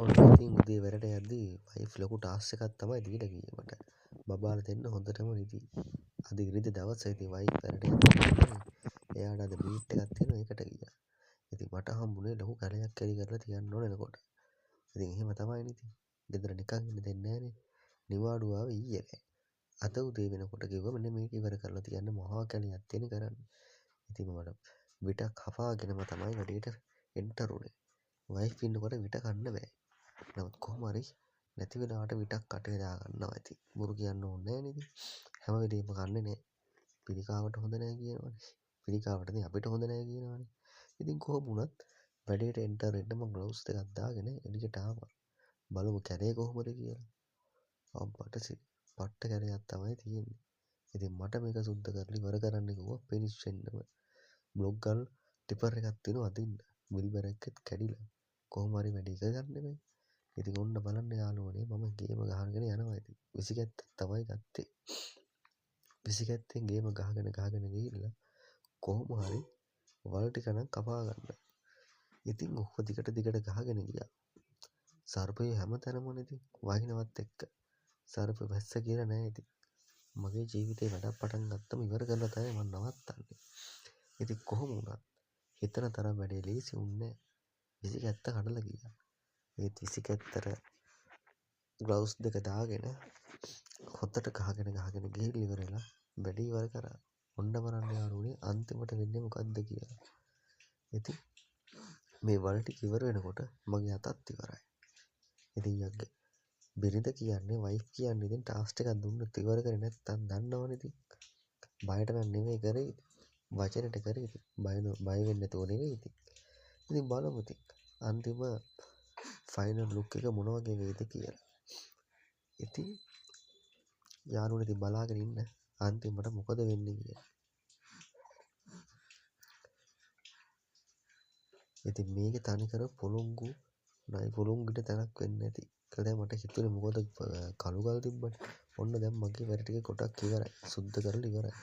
ඔන්න ඉතින් උදේ වැඩට යද්දී වයිෆ් ලොකු ටාස්ක් එකක් තමයි දීලා ගියේ මට. බබාලා දෙන්න හොඳටම රිදි. අද ඉරිදි දවස ඉතින් වයිෆ් වැඩට යනවා. එයාට අද මීට් එකක් තියෙනවා ඒකට ගියා. ඉතින් මට හම්බුනේ ලොකු කැලයක් කැරි කරලා තියන්න ඕන එනකොට. ඉතින් එහෙම තමයිනේ ඉතින්. ගෙදර නිකන් ඉන්න දෙන්නේ නැහනේ. නිවාඩු ආවේ ඊයේ නෑ. අද උදේ වෙනකොට කිව්වා මෙන්න මේක ඉවර කරලා තියන්න මහා කැලයක් තියෙන කරන්න. ඉතින් මට විටක් හපාගෙනම තමයි වැඩේට එන්ටර් උනේ. වයිෆ් ඉන්නකොට විට කන්න බෑ. නමුත් කොහොම හරි නැති වෙලාවට විටක් කටේ දා ගන්නවා ඉතින්. බොරු කියන්න ඕනේ නෑනේ ඉතින්. හැම වෙලේම කන්නේ නෑ. පිළිකාවට හොඳ නෑ කියනවනේ. පිළිකාවට ඉතින් අපිට හොඳ නෑ කියනවනේ. ඉතින් කොහොම වුණත් වැඩේට එන්ටර් වෙන්න මම ග්ලව්ස් දෙකක් දාගෙන එළියට ආවා. බලමු කැලේ කොහොමද කියලා. අම්මට පට්ට කැලයක් තමයි තියෙන්නේ. ඉතින් මට මේක සුද්ධ කරලා ඉවර කරන්න කිව්වා ෆිනිෂ් වෙන්නම. බ්ලොග් ගල් ටිපර් එකක් තියෙනවා අදින්න. විල් බැරක්කෙත් කැඩිලා. කොහොම හරි වැඩි කරගන්න බෑ. ඉතින් ඔන්න බලන්න යාළුවනේ මම ගේම ගහගෙන යනවා ඉතින්. 27ක් තමයි ගත්තේ. 27න් ගේම ගහගෙන ගිහිල්ලා කොහොම හරි වල ටික නම් කපා ගන්න. ඉතින් ඔක්කො දිගට ගහගෙන ගියා. සර්පය හැමතැනම ඉතින් වහිනවත් එක්ක. සර්ප වැස්ස කියලා නෑ ඉතින්. මගේ ජීවිතේ වැඩක් පටන් ගත්තම ඉවර කරලා තමයි මම නවත්තන්නේ. ඉතින් කොහොම වුණත් හිතන තරම් වැඩේ ලේසි වුණේ නෑ. 27 කඩලා ගියා. ඒත් 27ට ග්ලව්ස් දෙක දාගෙන හොත්තට ගහගෙන ගිහින් ඉවරලා වැඩේ ඉවර කරා. ඔන්න බලන්න යාළුවනේ අන්තිමට වෙන්නේ මොකද්ද කියලා. ඉතින් මේ වල ටික ඉවර වෙනකොට මගේ අතත් ඉවරයි. ඉතින් යග්ගේ බිරිඳ කියන්නේ වයිෆ් කියන්නේ ඉතින් ටාස්ක් එකක් දුන්නොත් ඉවර කරේ නැත්තම් දන්නවනේ ඉතින්. බයට නම් නෙමෙයි කරේ. වචනෙට කරේ ඉතින්. බය වෙන්න නැතුව නෙමෙයි ඉතින්. ඉතින් බලමු ඉතින්. අන්තිම ෆයිනල් ලුක් එක මොන වගේ වේද කියලා. ඉතින් යාළුවනේ ඉතින් බලාගෙන ඉන්න අන්තිමට මොකද වෙන්නේ කියලා. ඉතින් මේකේ තනිකර පොළොංගු නයි පොළොංගුට තැනක් වෙන්නේ නැති. කියලා මට හිතුනේ මොකද කළු ගල් තිබ්බනේ. ඔන්න දැන් මගේ වැඩ ටික කොටක් ඉවරයි. සුද්ධ කරලා ඉවරයි.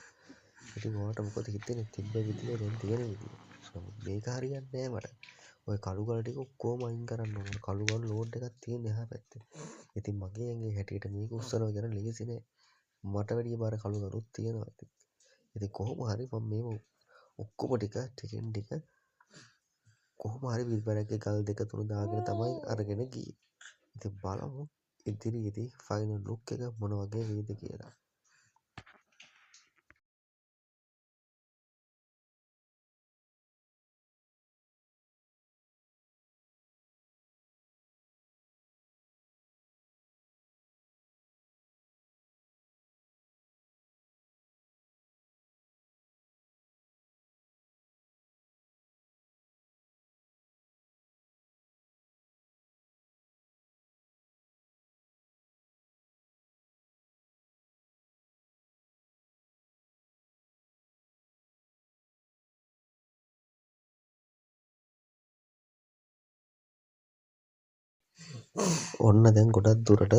ඉතින් ඔයාලට මොකද හිතෙන්නේ තිබ්බ විදිය දැන් තියෙන විදිය. නමුත් මේක හරියන්නේ නැහැ මට. ඔය කළු ගල් ටික ඔක්කොම අයින් කරන්න ඕන. කළු ගල් ලෝඩ් එකක් තියෙන එහා පැත්තේ. ඉතින් මගේ ඇඟේ හැටියට මේක උස්සනවා කියන ලේසි නෑ. මට වැඩිය බර කළු ගලුත් තියෙනවා ඉතින්. ඉතින් කොහොම හරි මම මේව ඔක්කොම ටිකෙන් ටික කොහොම හරි විල්බරක්ගේ ගල් දෙක තුන දාගෙන තමයි අරගෙන ගියේ. ඉතින් බලමු ඉදිරියේදී ෆයිනල් ලුක් එක මොන වගේ වේද කියලා. ඔන්න දැන් ගොඩක් දුරට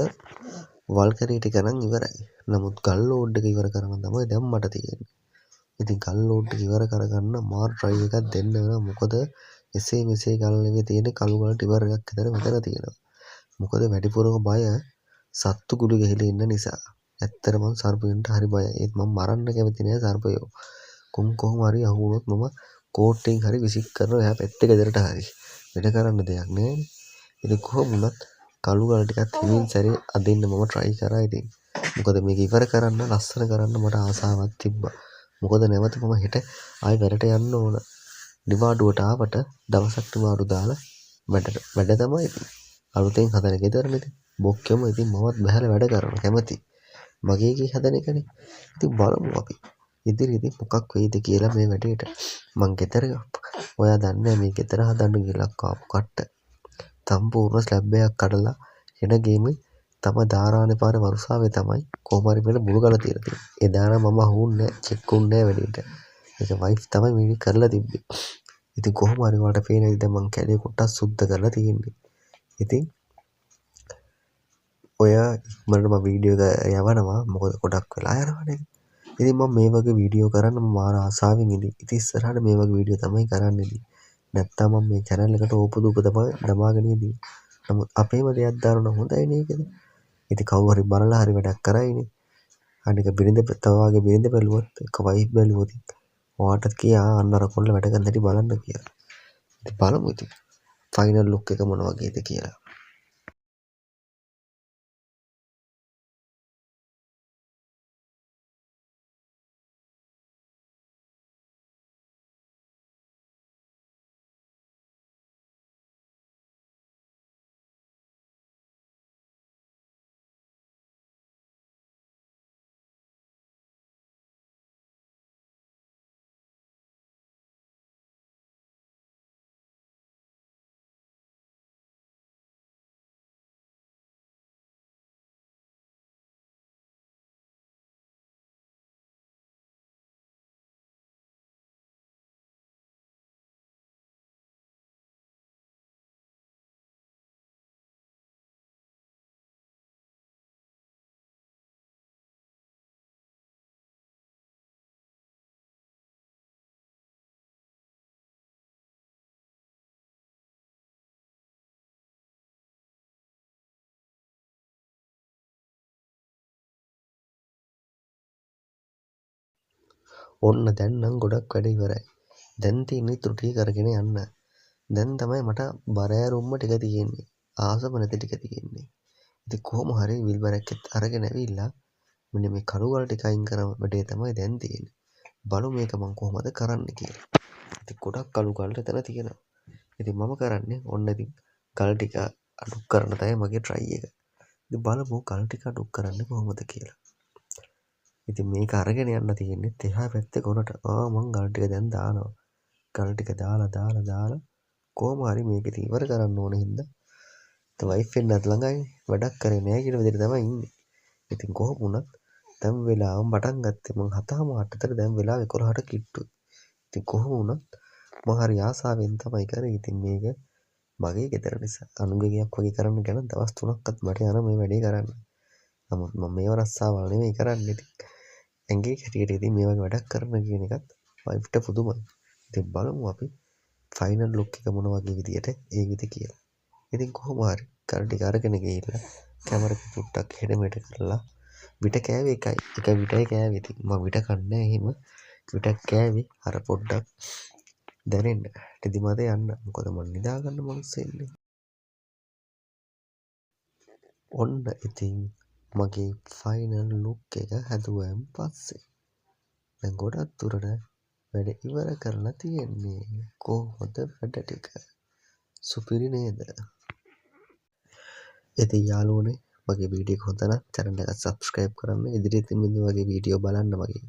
වල්කරී ටික නම් ඉවරයි. නමුත් ගල් ලෝඩ් එක ඉවර කරන්න තමයි දැන් මට තියෙන්නේ. ඉතින් ගල් ලෝඩ් එක ඉවර කරගන්න මාර් ට්‍රයි එකක් දෙන්න වෙනවා. මොකද එසේ මෙසේ ගල් නෙවෙයි තියෙන්නේ කළු ගල් ටිපර් එකක් විතර මෙතන තියෙනවා. මොකද වැඩිපුරම බය සත්තු ගුළු ගහලා ඉන්න නිසා. ඇත්තටම මම සර්පයන්ට හරි බයයි. ඒත් මම මරන්න කැමති නෑ සර්පයෝ. කොහොම හරි අහු වුණොත් මම කෝට්ටෙන් හරි විසික් කරනවා එහා පැත්තේ ගෙදරට හරි. වෙන කරන්න දෙයක් නෑනේ. ඉතින් කොහොම වුණත් කළු ගල් ටිකත් හිමින් සැරේ අදින්න මම try කරා ඉතින්. මොකද මේක ඉවර කරන්න ලස්සන කරන්න මට ආසාවක් තිබ්බා. මොකද නැවත මම හෙට ආයි වැඩට යන්න ඕන. නිවාඩුවට ආවට දවසක් නිවාඩු දාලා වැඩ තමයි ඉතින්. අලුතෙන් හදන ගෙදරනේ ඉතින්. බොක්කෙම ඉතින් මමත් බහැලා වැඩ කරනවා කැමති. මගේ ගේ හදන එකනේ. ඉතින් බලමු අපි. ඉදිරියේදී මොකක් වෙයිද කියලා මේ වැඩේට. මං ගෙදර ඔයා දන්නේ මේ ගෙදර හදන්න කියලා කාපු කට්ට. සම්පූර්ණ ස්ලැබ් එකක් කඩලා හෙන ගේමේ තම දාරානේ පාරේ වරුසාවේ තමයි කොහොම හරි වෙන මුළු ගල තියලා තියෙන්නේ. එදා නම් මම අහුන්නේ නැහැ, චෙක් වුන්නේ නැහැ වැඩේට. ඒක වයිෆ් තමයි මේක කරලා තිබ්බේ. ඉතින් කොහොම හරි වලට පේන විදිහ මං කැලේ කොටස් සුද්ධ කරලා තියෙන්නේ. ඉතින් ඔය ඉක්මනට මම වීඩියෝ එක යවනවා. මොකද ගොඩක් වෙලා යනවනේ. ඉතින් මම මේ වගේ වීඩියෝ කරන්න මම මාර ආසාවෙන් ඉඳි. ඉතින් ඉස්සරහට මේ වගේ වීඩියෝ තමයි කරන්න ඉඳි. නැත්තම් මම මේ channel එකට ඕපදූප තමයි දමාගෙන ඉඳි. නමුත් අපේම දෙයක් දානවා හොඳයිනේ ඒකද. ඉතින් කවුරු හරි බලලා හරි වැඩක් කරයිනේ. අනික බිරිඳ තවාගේ බිරිඳ බැලුවොත් එක වයිෆ් බැලුවොත් ඔයාට කියා අන්න අර කොල්ල වැඩ කරන හැටි බලන්න කියලා. ඉතින් බලමු ඉතින් ෆයිනල් ලුක් එක මොන වගේද කියලා. ඔන්න දැන් නම් ගොඩක් වැඩ ඉවරයි. දැන් තියෙන්නේ ඉතුරු ටික කරගෙන යන්න. දැන් තමයි මට බරෑරුම්ම ටික තියෙන්නේ. ආසම නැති ටික තියෙන්නේ. ඉතින් කොහොම හරි විල්බර් එකත් අරගෙන ඇවිල්ලා මෙන්න මේ කළු ගල් ටික අයින් කරන වැඩේ තමයි දැන් තියෙන්නේ. බලමු මේක මම කොහොමද කරන්න කියලා. ඉතින් ගොඩක් කළු ගල් එතන තියෙනවා. ඉතින් මම කරන්නේ ඔන්න ඉතින් ගල් ටික අඩු කරන්න තමයි මගේ try එක. ඉතින් බලමු ගල් ටික අඩු කරන්නේ කොහොමද කියලා. ඉතින් මේක අරගෙන යන්න තියෙන්නේ එහා පැත්තේ කොනට. මං ගල් ටික දැන් දානවා. ගල් ටික දාලා කොහොම හරි මේක ඉතින් ඉවර කරන්න ඕන හින්දා වයිෆ් එන්නත් ළඟයි වැඩක් කරේ නෑ කියන විදිහට තමයි ඉන්නේ. ඉතින් කොහොම වුණත් දැන් වෙලාව පටන් ගත්තේ මං 7:08 ට දැන් වෙලාව 11ට කිට්ටුයි. ඉතින් කොහොම වුණත් මම හරි ආසාවෙන් තමයි කරේ. ඉතින් මේක මගේ ගෙදර නිසා අනුන්ගේ ගයක් වගේ කරන්න ගැන දවස් 3ක්වත් මට යන මේ වැඩේ කරන්න. නමුත් මම මේව රස්සාවල් නෙමෙයි කරන්නේ. ඉතින් ඇඟේ හැටියට ඉතින් මේ වගේ වැඩක් කරන කියන එකත් වයිෆ්ට පුදුමයි. ඉතින් බලමු අපි ෆයිනල් ලුක් එක මොන වගේ විදියට ඒවිද කියලා. ඉතින් කොහොම හරි කල් ටික අරගෙන ගිහිල්ලා කැමරා පුට්ටක් හෙඩ මෙහෙට කරලා විට කෑවේ එකයි. එක විටයි කෑවේ. ඉතින් මම විට කන්නේ එහෙම විටක් කෑවේ අර පොඩ්ඩක් දැනෙන්න. නිදිමත යන්න. මොකද මම නිදා ගන්න මනුස්සයෙක් නේ. ඔන්න ඉතින් මගේ ෆයිනල් ලුක් එක හැදුවයින් පස්සේ දැන් ගොඩක් දුරට වැඩ ඉවර කරලා තියෙන්නේ. කොහොමද වැඩ ටික? සුපිරි නේද? ඉතින් යාළුවනේ මගේ වීඩියෝ එක හොඳ නම් channel එක subscribe කරන්න. ඉදිරියේදී මෙන්න වගේ වීඩියෝ බලන්න මගේ